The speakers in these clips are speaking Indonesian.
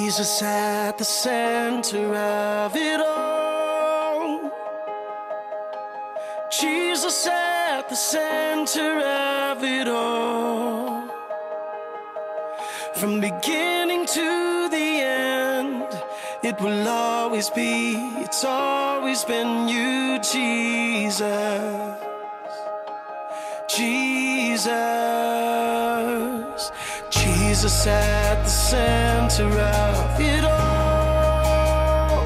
Jesus at the center of it all. Jesus at the center of it all. From beginning to the end, it will always be, it's always been you, Jesus. Jesus, Jesus at the center of it all.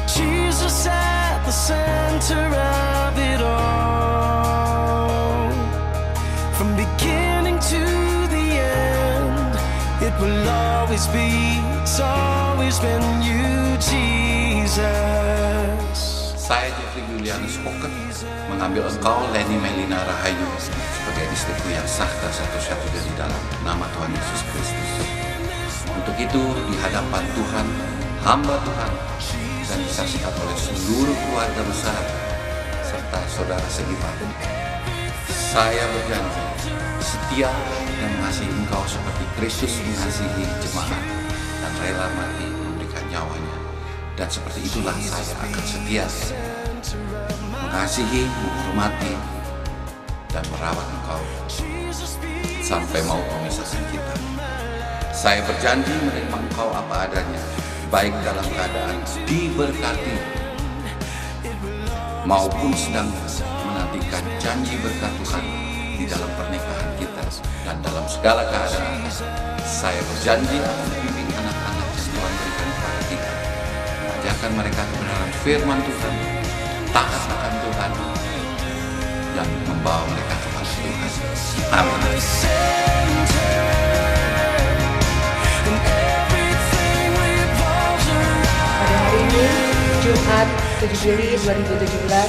Jesus at the center of it all. From beginning to the end, it will always be, it's always been you, Jesus. Saya Jeffrey Julianus Pocket mengambil engkau Leni Melina Rahayu sebagai istriku yang sah dan satu-satunya di dalam nama Tuhan Yesus Kristus. Untuk itu di hadapan Tuhan, hamba Tuhan, dan disaksikan oleh seluruh keluarga besar serta saudara seiman, saya berjanji setia dan mengasihi engkau seperti Kristus mengasihi jemaat dan rela mati memberikan nyawanya. Dan seperti itulah saya akan setia mengasihi, menghormati, dan merawat engkau sampai mau memisahkan kita. Saya berjanji menerima engkau apa adanya, baik dalam keadaan diberkati maupun sedang menantikan janji berkat Tuhan di dalam pernikahan kita. Dan dalam segala keadaan, saya berjanji akan membimbing anak-anak yang Tuhan berikan kepada kita, mengajarkan mereka kebenaran firman Tuhan, taat akan Tuhan, yang membawa mereka kepada Tuhan. Amin. Pada hari ini, Jumat 7 Juli 2017,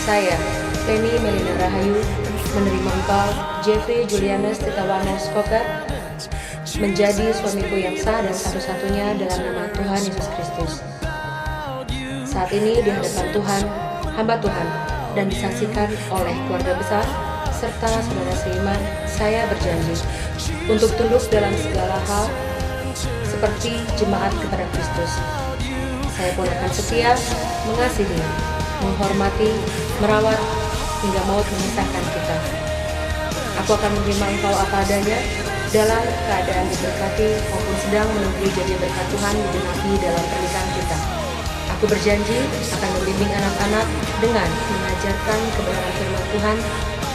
saya, Leni Melina Rahayu, menerima engkau, Jeffrey Julianus Titawanus Kokat, menjadi suamiku yang sah dan satu-satunya dalam nama Tuhan Yesus Kristus. Saat ini di hadapan Tuhan, hamba Tuhan, dan disaksikan oleh keluarga besar serta saudara seiman, saya berjanji untuk tunduk dalam segala hal seperti jemaat kepada Kristus. Saya pun akan setia, mengasihi, menghormati, merawat, hingga maut memisahkan kita. Aku akan menerima engkau apa adanya, dalam keadaan diberkati maupun sedang menunggu janji berkat Tuhan digenapi dalam pernikahan kita. Aku berjanji akan membimbing anak-anak dengan mengajarkan kebenaran firman Tuhan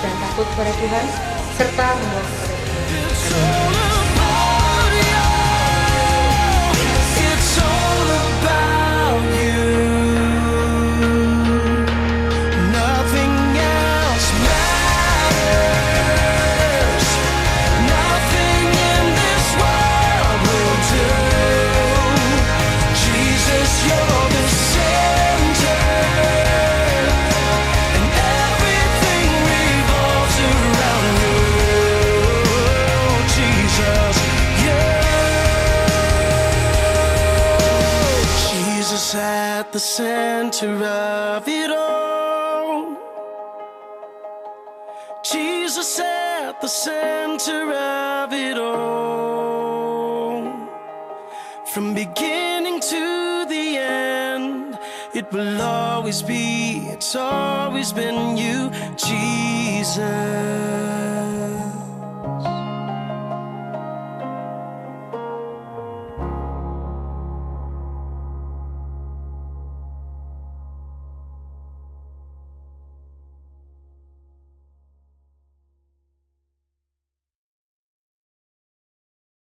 dan takut kepada Tuhan, serta membawa kepada Tuhan. At the center of it all. Jesus at the center of it all. From beginning to the end, it will always be, it's always been you, Jesus.